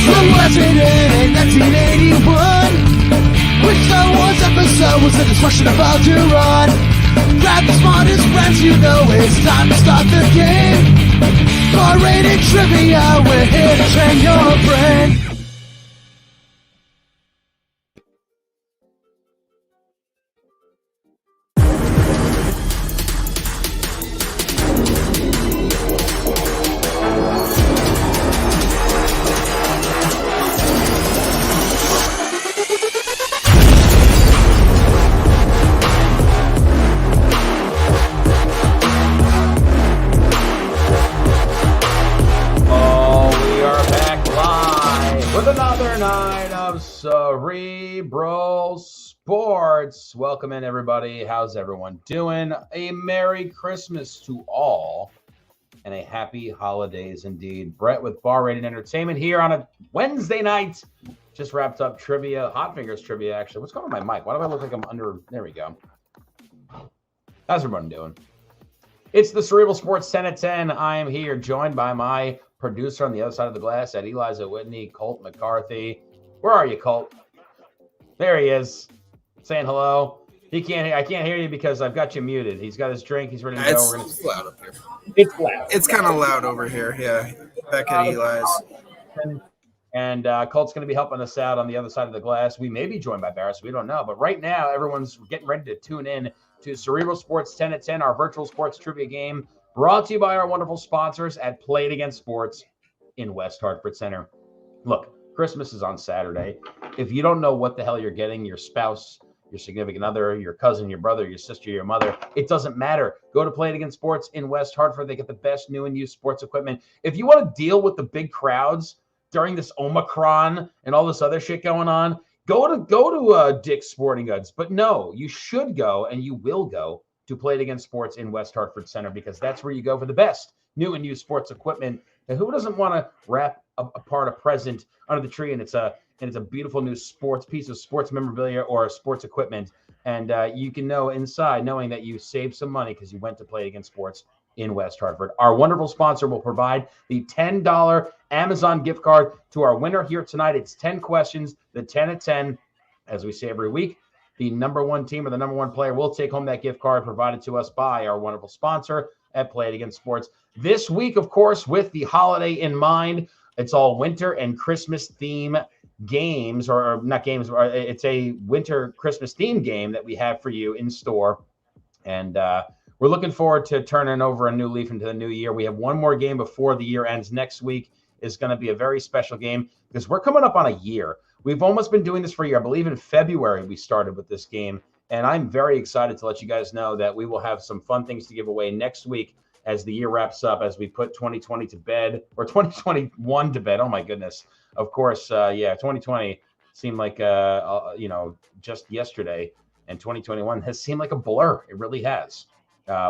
So was it in 1981? Which Star Wars episode was the destruction about to run? Grab the smartest friends, you know it's time to start the game. R-rated trivia, we're here to train your brain. Cerebral Sports. Welcome in, everybody. How's everyone doing? A Merry Christmas to all and a happy holidays indeed. Brett with Bar Rated Entertainment here on a Wednesday night. Just wrapped up trivia, Hot Fingers trivia, actually. What's going on with my mic? Why do I look like I'm under? There we go. How's everyone doing? It's the Cerebral Sports 10 at 10. I am here joined by my producer on the other side of the glass at Eliza Whitney, Colt McCarthy. Where are you, Colt? There he is, saying hello. I can't hear you because I've got you muted. He's got his drink. He's ready to go. It's loud up here. It's loud. It's kind of loud over here. Yeah, back at Eli's. And Colt's going to be helping us out on the other side of the glass. We may be joined by Barris. We don't know. But right now, everyone's getting ready to tune in to Cerebral Sports 10 at 10, our virtual sports trivia game, brought to you by our wonderful sponsors at Play It Again Sports in West Hartford Center. Look, Christmas is on Saturday. If you don't know what the hell you're getting, your spouse, your significant other, your cousin, your brother, your sister, your mother, it doesn't matter. Go to Play It Again Sports in West Hartford. They get the best new and used sports equipment. If you want to deal with the big crowds during this Omicron and all this other shit going on, go to Dick's Sporting Goods. But no, you should go and you will go to Play It Again Sports in West Hartford Center because that's where you go for the best new and used sports equipment. And who doesn't want to wrap apart a present under the tree? And it's a beautiful new piece of sports memorabilia or sports equipment. And you can know inside, knowing that you saved some money because you went to Play It Again Sports in West Hartford. Our wonderful sponsor will provide the $10 Amazon gift card to our winner here tonight. It's 10 questions, the 10 at 10, as we say every week. The number one team or the number one player will take home that gift card provided to us by our wonderful sponsor at Play It Again Sports. This week, of course, with the holiday in mind, it's all winter and Christmas theme games, or not games. It's a winter Christmas theme game that we have for you in store. And we're looking forward to turning over a new leaf into the new year. We have one more game before the year ends. Next week is going to be a very special game because we're coming up on a year. We've almost been doing this for a year. I believe in February we started with this game. And I'm very excited to let you guys know that we will have some fun things to give away next week as the year wraps up, as we put 2020 to bed, or 2021 to bed. Oh, my goodness. Of course, 2020 seemed like, just yesterday, and 2021 has seemed like a blur. It really has.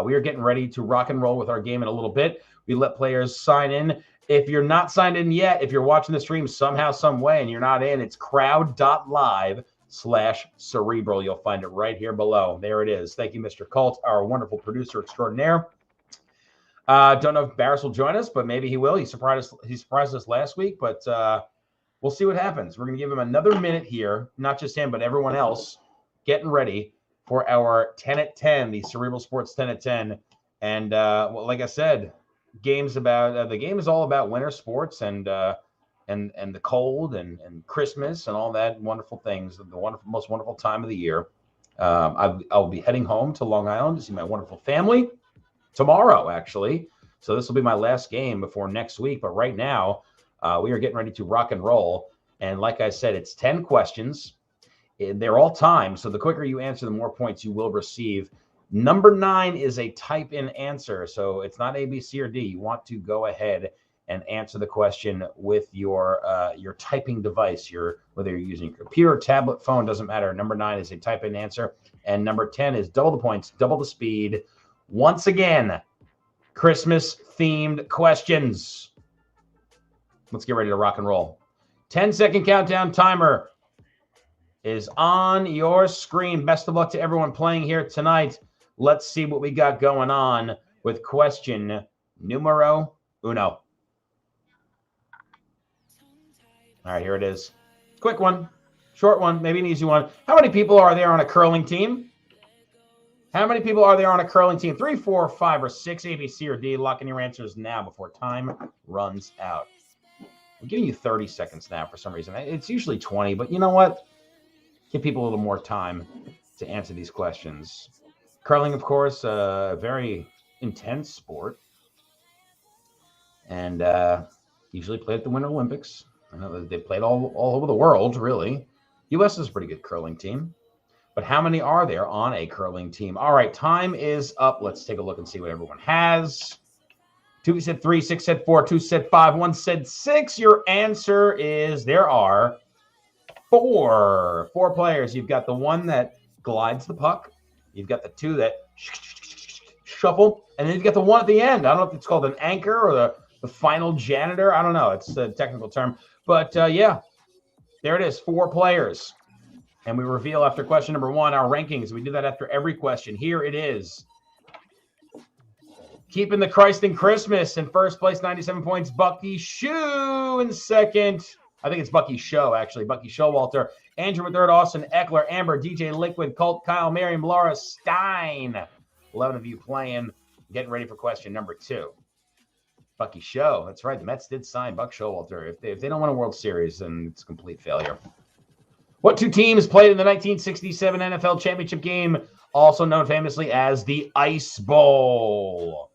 We are getting ready to rock and roll with our game in a little bit. We let players sign in. If you're not signed in yet, if you're watching the stream somehow, some way, and you're not in, it's crowd.live/cerebral. You'll find it right here below. There it is. Thank you, Mr. Colt, our wonderful producer extraordinaire. Don't know if Barris will join us, but maybe he will. He surprised us last week, but we'll see what happens. We're going to give him another minute here, not just him, but everyone else getting ready for our 10 at 10, the Cerebral Sports 10 at 10. And like I said, the game is all about winter sports and the cold and Christmas and all that wonderful things, the most wonderful time of the year. I'll be heading home to Long Island to see my wonderful family tomorrow, actually. So this will be my last game before next week. But right now, we are getting ready to rock and roll. And like I said, it's 10 questions. They're all timed. So the quicker you answer, the more points you will receive. Number 9 is a type-in answer. So it's not A, B, C, or D. You want to go ahead and answer the question with your typing device. Whether you're using your computer, tablet, phone, doesn't matter. Number 9 is a type-in answer. And number 10 is double the points, double the speed. Once again, Christmas-themed questions. Let's get ready to rock and roll. 10-second countdown timer is on your screen. Best of luck to everyone playing here tonight. Let's see what we got going on with question numero uno. All right, here it is. Quick one, short one, maybe an easy one. How many people are there on a curling team? How many people are there on a curling team? 3, 4, 5, or 6, A, B, C, or D? Lock in your answers now before time runs out. I'm giving you 30 seconds now for some reason. It's usually 20, but you know what? Give people a little more time to answer these questions. Curling, of course, a very intense sport. And usually played at the Winter Olympics. I know they played all over the world, really. U.S. is a pretty good curling team. But how many are there on a curling team? All right, time is up. Let's take a look and see what everyone has. 2 said 3, 6 said 4, 2 said 5, 1 said 6. Your answer is there are 4 players. You've got the one that glides the puck. You've got the 2 that shuffle. And then you've got the one at the end. I don't know if it's called an anchor or the final janitor. I don't know. It's a technical term. But, yeah, there it is, 4 players. And we reveal after question number 1 our rankings. We do that after every question. Here it is. Keeping the Christ in Christmas in first place, 97 points. Bucky Shue in second. I think it's Bucky Show, actually. Bucky Showalter. Andrew in third. Austin Eckler. Amber. DJ Liquid. Colt. Kyle. Miriam. Laura Stein. 11 of you playing. Getting ready for question number 2. Bucky Show. That's right. The Mets did sign Buck Showalter. If they don't win a World Series, then it's a complete failure. What 2 teams played in the 1967 NFL Championship game, also known famously as the Ice Bowl?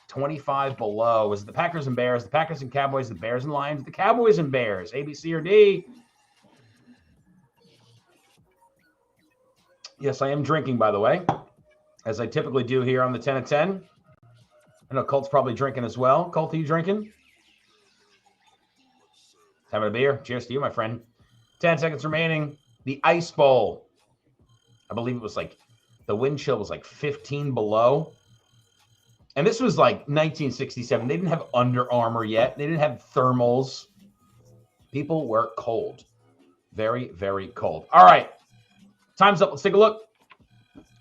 25 below. Was it the Packers and Bears, the Packers and Cowboys, the Bears and Lions, the Cowboys and Bears? A, B, C, or D? Yes, I am drinking, by the way, as I typically do here on the 10 at 10. I know Colt's probably drinking as well. Colt, are you drinking? Having a beer? Cheers to you, my friend. 10 seconds remaining. The Ice Bowl. I believe it was like, the wind chill was like 15 below. And this was like 1967. They didn't have Under Armour yet. They didn't have thermals. People were cold. Very, very cold. All right. Time's up. Let's take a look.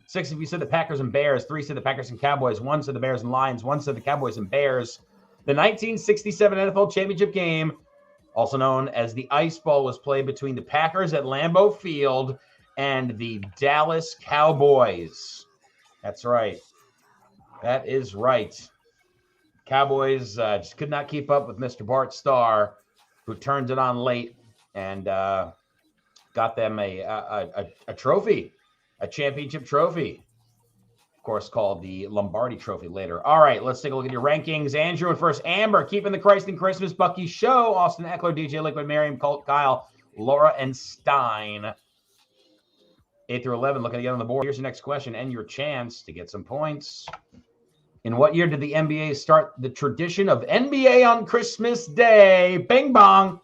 6 of you said the Packers and Bears. 3 said the Packers and Cowboys. 1 said the Bears and Lions. 1 said the Cowboys and Bears. The 1967 NFL Championship game, also known as the Ice Bowl, was played between the Packers at Lambeau Field and the Dallas Cowboys. That's right. That is right. Cowboys just could not keep up with Mr. Bart Starr, who turned it on late and got them a trophy, a championship trophy. Of course, called the Lombardi Trophy later. All right, let's take a look at your rankings. Andrew in first. Amber, keeping the Christ in Christmas. Bucky Show. Austin Eckler, DJ Liquid, Miriam, Colt, Kyle, Laura, and Stein. 8 through 11, looking to get on the board. Here's your next question and your chance to get some points. In what year did the NBA start the tradition of NBA on Christmas Day? Bing bong.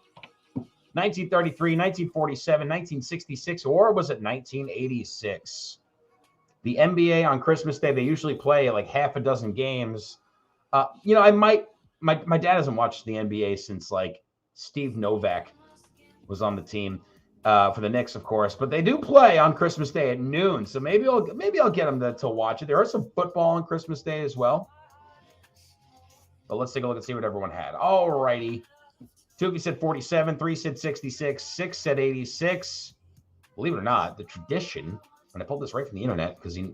1933, 1947, 1966, or was it 1986? The NBA on Christmas Day, they usually play like half a dozen games. My dad hasn't watched the NBA since like Steve Novak was on the team for the Knicks, of course. But they do play on Christmas Day at noon, so maybe I'll get him to watch it. There are some football on Christmas Day as well. But let's take a look and see what everyone had. All righty. 2 of you said 47, 3 said 66, 6 said 86. Believe it or not, the tradition, and I pulled this right from the internet because it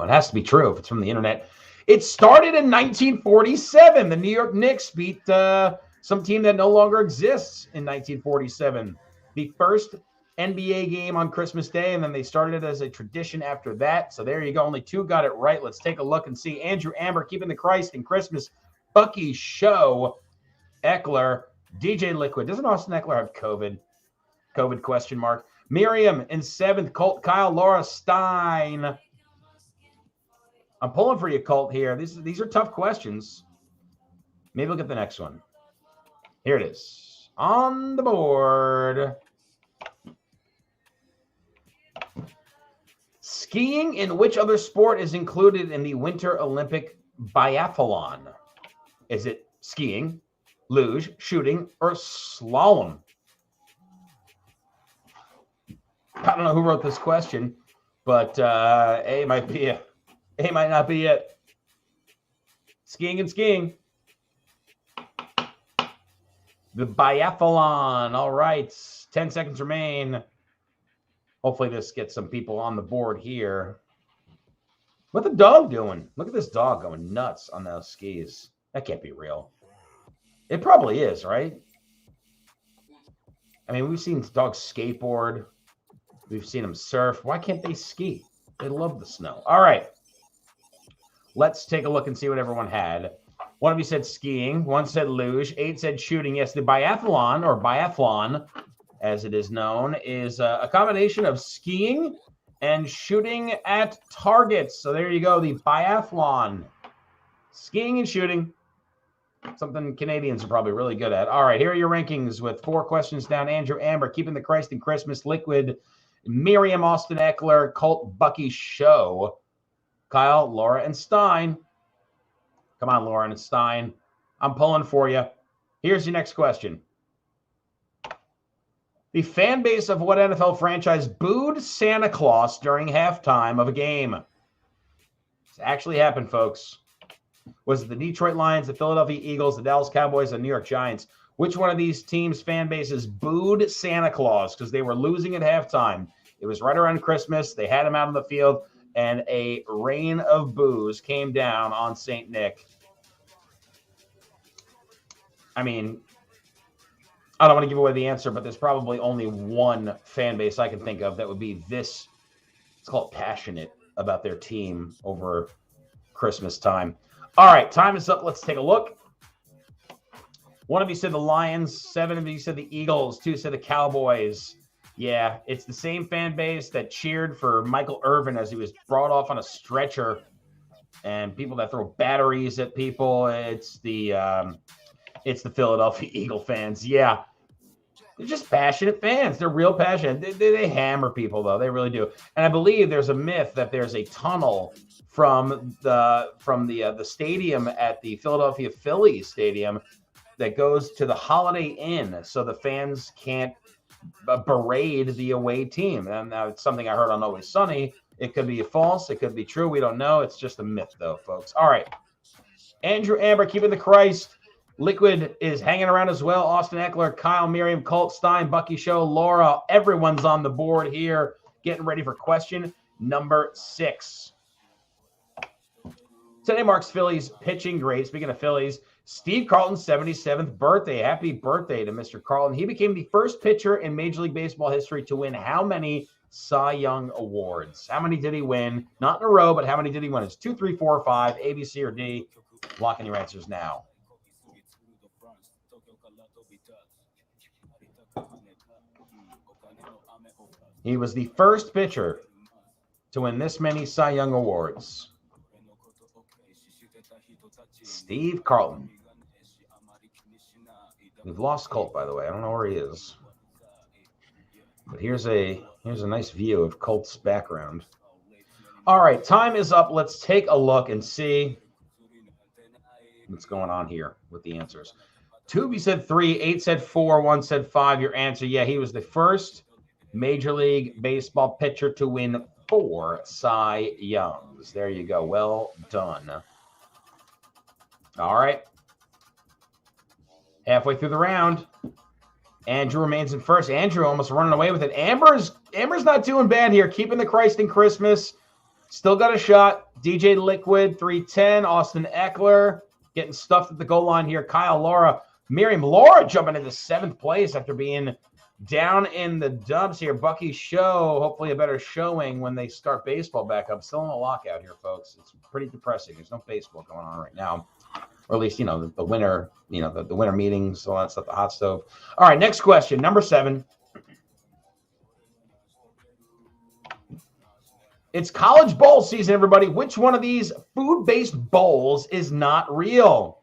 has to be true if it's from the internet. It started in 1947. The New York Knicks beat some team that no longer exists in 1947. The first NBA game on Christmas Day, and then they started it as a tradition after that. So there you go. Only 2 got it right. Let's take a look and see. Andrew Amber, keeping the Christ in Christmas. Bucky Show. Eckler. DJ Liquid. Doesn't Austin Eckler have COVID? COVID question mark. Miriam in 7th. Colt, Kyle, Laura Stein. I'm pulling for you, Colt, here. These are tough questions. Maybe we'll get the next one. Here it is. On the board. Skiing in which other sport is included in the Winter Olympic biathlon? Is it skiing, luge, shooting, or slalom? I don't know who wrote this question, but A might not be it. Skiing and skiing. The biathlon. All right. 10 seconds remain. Hopefully this gets some people on the board here. What's the dog doing? Look at this dog going nuts on those skis. That can't be real. It probably is, right? I mean, we've seen dogs skateboard. We've seen them surf. Why can't they ski? They love the snow. All right. Let's take a look and see what everyone had. One of you said skiing. One said luge. 8 said shooting. Yes, the biathlon, or biathlon, as it is known, is a combination of skiing and shooting at targets. So there you go, the biathlon. Skiing and shooting. Something Canadians are probably really good at. All right, here are your rankings with 4 questions down. Andrew Amber, Keeping the Christ in Christmas, Liquid, Miriam, Austin Eckler, Colt, Bucky, Show, Kyle, Laura, and Stein. Come on, Lauren and Stein. I'm pulling for you. Here's your next question. The fan base of what NFL franchise booed Santa Claus during halftime of a game? It's actually happened, folks. Was it the Detroit Lions, the Philadelphia Eagles, the Dallas Cowboys, the New York Giants? Which one of these teams' fan bases booed Santa Claus because they were losing at halftime? It was right around Christmas. They had him out on the field, and a rain of boos came down on St. Nick. I mean, I don't want to give away the answer, but there's probably only one fan base I can think of that would be this. It's called passionate about their team over Christmas time. All right, time is up. Let's take a look. One of you said the Lions. 7 of you said the Eagles. 2 said the Cowboys. Yeah, it's the same fan base that cheered for Michael Irvin as he was brought off on a stretcher, and people that throw batteries at people. It's the Philadelphia Eagle fans. Yeah, they're just passionate fans. They're real passionate. They hammer people, though. They really do. And I believe there's a myth that there's a tunnel from the stadium at the Philadelphia Phillies stadium that goes to the Holiday Inn, so the fans can't berate the away team. And now it's something I heard on Always Sunny. It could be false. It could be true. We don't know. It's just a myth, though, folks. All right. Andrew Amber, Keeping the Christ. Liquid is hanging around as well. Austin Eckler, Kyle, Miriam, Colt, Stein, Bucky, Show, Laura. Everyone's on the board here, getting ready for question number 6. Today marks Phillies pitching great. Speaking of Phillies, Steve Carlton's 77th birthday. Happy birthday to Mr. Carlton. He became the first pitcher in Major League Baseball history to win how many Cy Young Awards? How many did he win? Not in a row, but how many did he win? It's 2, 3, 4, or 5, A, B, C, or D. Lock in your answers now. He was the first pitcher to win this many Cy Young Awards. Steve Carlton. We've lost Colt, by the way. I don't know where he is. But here's a nice view of Colt's background. All right, time is up. Let's take a look and see what's going on here with the answers. 2 of you said 3, 8 said 4, 1 said 5. Your answer, yeah, he was the first Major League Baseball pitcher to win 4 Cy Youngs. There you go. Well done. All right. Halfway through the round. Andrew remains in first. Andrew almost running away with it. Amber's not doing bad here. Keeping the Christ in Christmas. Still got a shot. DJ Liquid, 310. Austin Eckler getting stuffed at the goal line here. Kyle, Laura, Miriam. Laura jumping into 7th place after being down in the dumps here. Bucky Show, hopefully a better showing when they start baseball back up. Still in a lockout here, folks. It's pretty depressing. There's no baseball going on right now. Or at least, the winter, the winter meetings, all that stuff, the hot stove. All right, next question, number 7. It's college bowl season, everybody. Which one of these food-based bowls is not real?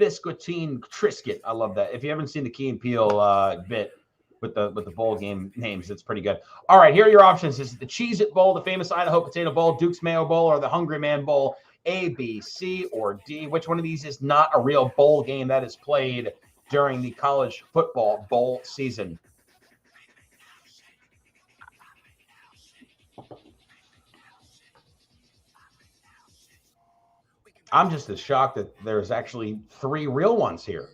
Biscuitine Triscuit. I love that. If you haven't seen the Key and Peele bit with the bowl game names, it's pretty good. All right, here are your options. Is it the Cheez-It Bowl, the famous Idaho Potato Bowl, Duke's Mayo Bowl, or the Hungry Man Bowl? A, B, C, or D? Which one of these is not a real bowl game that is played during the college football bowl season? I'm just as shocked that there's actually 3 real ones here.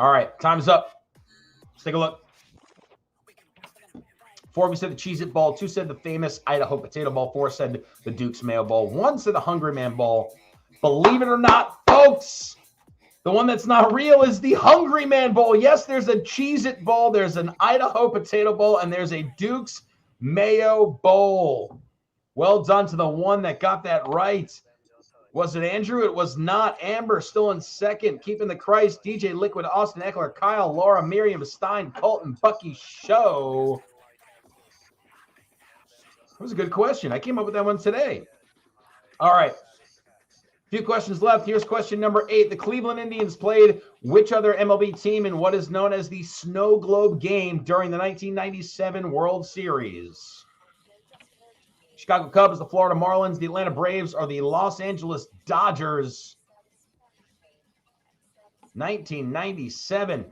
All right, time's up. Let's take a look. 4 of you said the Cheez-It Bowl. 2 said the famous Idaho Potato Bowl. 4 said the Duke's Mayo Bowl. 1 said the Hungry Man Bowl. Believe it or not, folks, the one that's not real is the Hungry Man Bowl. Yes, there's a Cheez-It Bowl, there's an Idaho Potato Bowl, and there's a Duke's Mayo Bowl. Well done to the one that got that right. Was it Andrew? It was not. Amber still in second. Keeping the Christ. DJ Liquid, Austin Eckler, Kyle, Laura, Miriam, Stein, Colton, Bucky, Show. That was a good question. I came up with that one today. All right. A few questions left. Here's question number 8. The Cleveland Indians played which other MLB team in what is known as the Snow Globe game during the 1997 World Series? Chicago Cubs, the Florida Marlins, the Atlanta Braves, or the Los Angeles Dodgers? 1997.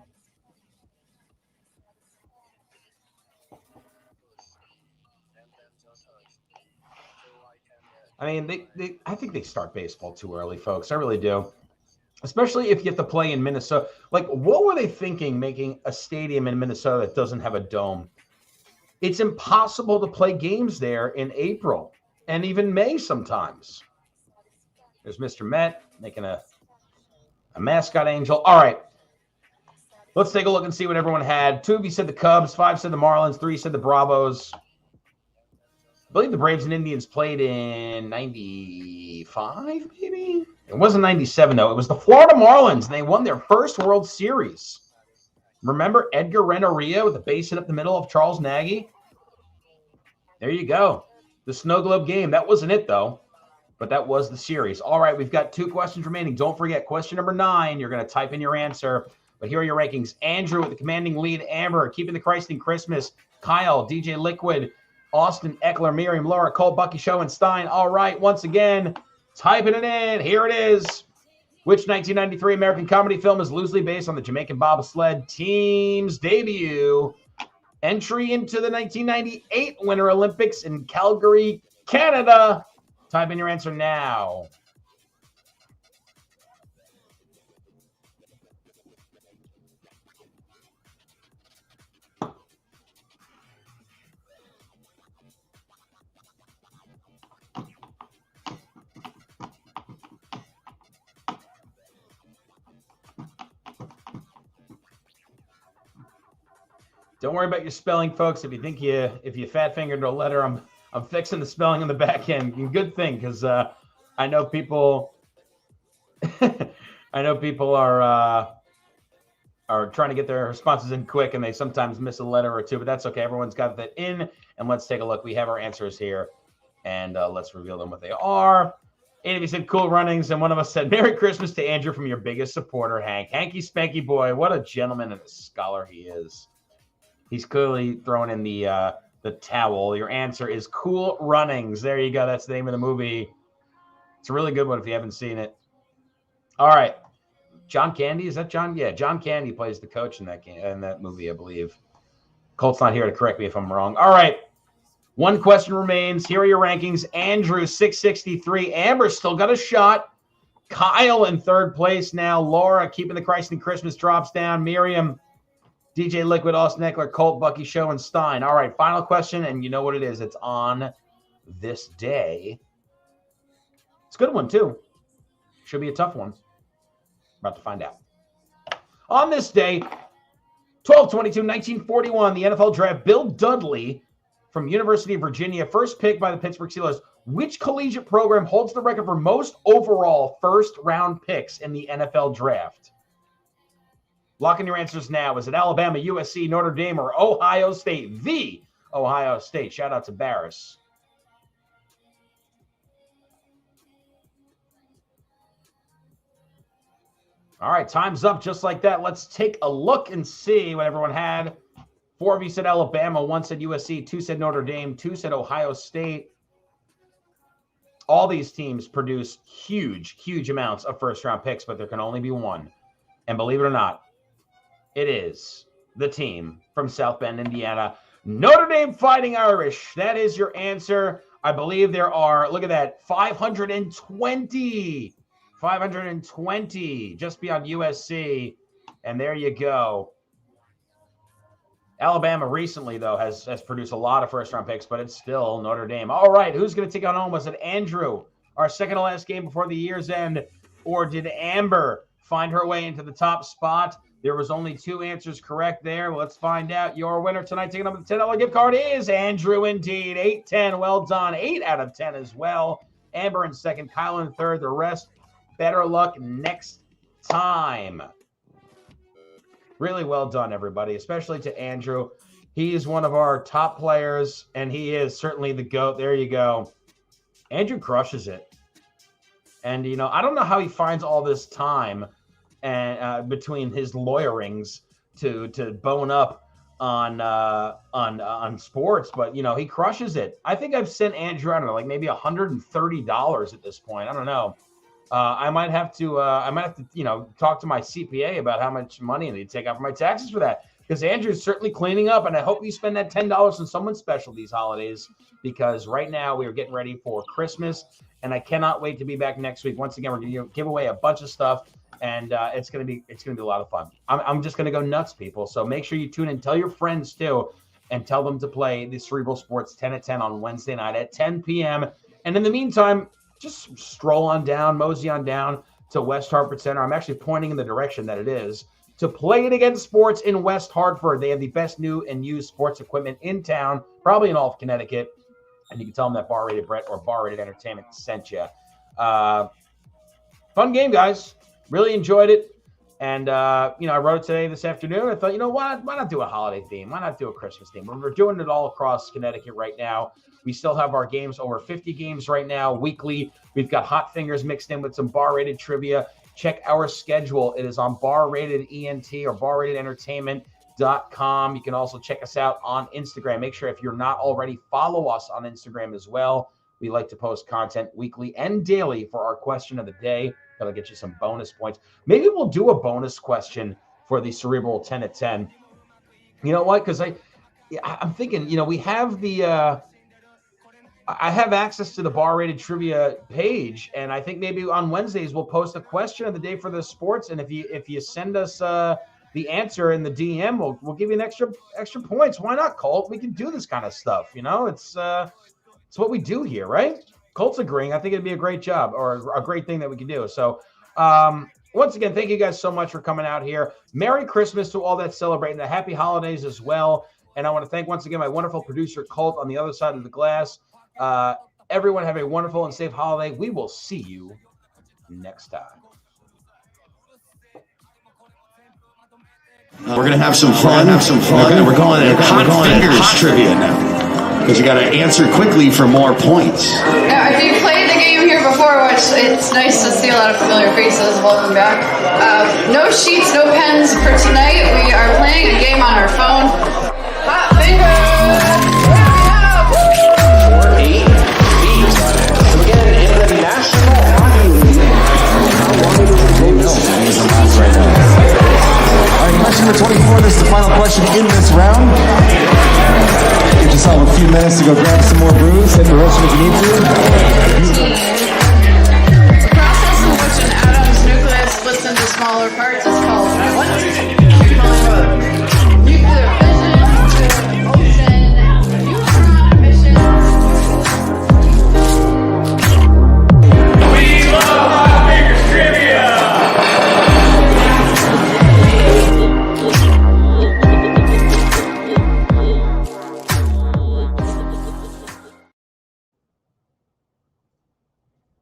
I mean, I think they start baseball too early, folks. I really do. Especially if you have to play in Minnesota. Like, what were they thinking making a stadium in Minnesota that doesn't have a dome? It's impossible to play games there in April and even May sometimes. There's Mr. Met making a mascot angel. All right. Let's take a look and see what everyone had. 2 of you said the Cubs. 5 said the Marlins. 3 said the Bravos. I believe the Braves and Indians played in 95, maybe? It wasn't 97, though. It was the Florida Marlins, and they won their first World Series. Remember Edgar Renteria with the base hit up the middle of Charles Nagy? There you go. The Snow Globe game. That wasn't it, though, but that was the series. All right, we've got 2 questions remaining. Don't forget, question number 9. You're going to type in your answer, but here are your rankings. Andrew with the commanding lead. Amber, keeping the Christ in Christmas. Kyle, DJ Liquid, Austin, Eckler, Miriam, Laura, Cole, Bucky, Show, and Stein. All right, once again, typing it in. Here it is. Which 1993 American comedy film is loosely based on the Jamaican bobsled team's debut? Entry into the 1998 Winter Olympics in Calgary, Canada. Type in your answer now. Don't worry about your spelling, folks. If you fat fingered a letter, I'm fixing the spelling on the back end. Good thing, because I know people are trying to get their responses in quick, and they sometimes miss a letter or two. But that's okay. Everyone's got that in, and let's take a look. We have our answers here, and let's reveal them what they are. 8 of you said Cool Runnings, and 1 of us said Merry Christmas to Andrew from your biggest supporter, Hank. Hanky Spanky Boy, what a gentleman and a scholar he is. He's clearly throwing in the towel. Your answer is Cool Runnings. There you go. That's the name of the movie. It's a really good one if you haven't seen it. All right. John Candy, is that John? Yeah, John Candy plays the coach in that movie, I believe. Colt's not here to correct me if I'm wrong. All right. 1 question remains. Here are your rankings. Andrew, 663. Amber still got a shot. Kyle in 3rd place now. Laura, keeping the Christ in Christmas, drops down. Miriam, DJ Liquid, Austin Eckler, Colt, Bucky, Show, and Stein. All right, final question, and you know what it is. It's on this day. It's a good one, too. Should be a tough one. About to find out. On this day, 12/22/1941, the NFL draft, Bill Dudley from University of Virginia, first pick by the Pittsburgh Steelers. Which collegiate program holds the record for most overall first-round picks in the NFL draft? Lock in your answers now. Is it Alabama, USC, Notre Dame, or Ohio State? The Ohio State. Shout out to Barris. All right, time's up just like that. Let's take a look and see what everyone had. 4 of you said Alabama, 1 said USC, 2 said Notre Dame, 2 said Ohio State. All these teams produce huge amounts of first-round picks, but there can only be one. And believe it or not, it is the team from South Bend, Indiana, Notre Dame Fighting Irish. That is your answer. I believe there are, look at that, 520 just beyond USC And there you go. Alabama recently, though, has produced a lot of first-round picks, but it's still Notre Dame. All right, who's going to take on home? Was it Andrew, our second-to-last game before the year's end, or did Amber find her way into the top spot? There was only 2 answers correct there. Well, let's find out. Your winner tonight, taking up the $10 gift card, is Andrew indeed. 8-10, well done. 8 out of 10 as well. Amber in second, Kyle in third. The rest, better luck next time. Really well done, everybody, especially to Andrew. He is one of our top players, and he is certainly the GOAT. There you go. Andrew crushes it. And, you know, I don't know how he finds all this time and between his lawyerings to bone up on sports, but, you know, he crushes it. I think I've sent Andrew, I don't know, like maybe $130 at this point. I don't know. I might have to, you know, talk to my CPA about how much money I need to take out for my taxes for that. Because Andrew's certainly cleaning up, and I hope you spend that $10 on someone special these holidays. Because right now we are getting ready for Christmas, and I cannot wait to be back next week. Once again, we're going to give away a bunch of stuff, and it's going to be a lot of fun. I'm just going to go nuts, people. So make sure you tune in, tell your friends too, and tell them to play the Cerebral Sports 10 at 10 on Wednesday night at 10 p.m. And in the meantime, just stroll on down, mosey on down to West Hartford Center. I'm actually pointing in the direction that it is to Play It Again Sports in West Hartford. They have the best new and used sports equipment in town, probably in all of Connecticut. And you can tell them that Bar Rated Brett or Bar Rated Entertainment sent you. Fun game, guys. Really enjoyed it. And, you know, I wrote it today this afternoon. I thought, you know, why not do a holiday theme? Why not do a Christmas theme? We're doing it all across Connecticut right now. We still have our games, over 50 games right now, weekly. We've got Hot Fingers mixed in with some bar-rated trivia. Check our schedule. It is on Bar-Rated ENT or barratedentertainment.com. You can also check us out on Instagram. Make sure if you're not already, follow us on Instagram as well. We like to post content weekly and daily for our question of the day. That'll get you some bonus points. Maybe we'll do a bonus question for the Cerebral 10 at 10. You know what? Because I'm thinking, you know, we have the I have access to the Bar Rated Trivia page, and I think maybe on Wednesdays we'll post a question of the day for the sports. And if you send us the answer in the DM, we'll give you an extra points. Why not, Colt? We can do this kind of stuff. You know, it's what we do here, right? Colt's agreeing. I think it'd be a great job or a great thing that we can do. So once again, thank you guys so much for coming out here. Merry Christmas to all that celebrating. The happy holidays as well. And I want to thank once again my wonderful producer, Colt, on the other side of the glass. Everyone have a wonderful and safe holiday. We will see you next time. We're going to have some fun. And we're going to Hot Fingers trivia now. Because you got to answer quickly for more points. Now, if you played the game here before, which it's nice to see a lot of familiar faces, welcome back. No sheets, no pens for tonight. We are playing a game on our phone. Hot Fingers! Question number 24, this is the final question in this round. Give yourself a few minutes to go grab some more brews, hit the roast if you need to.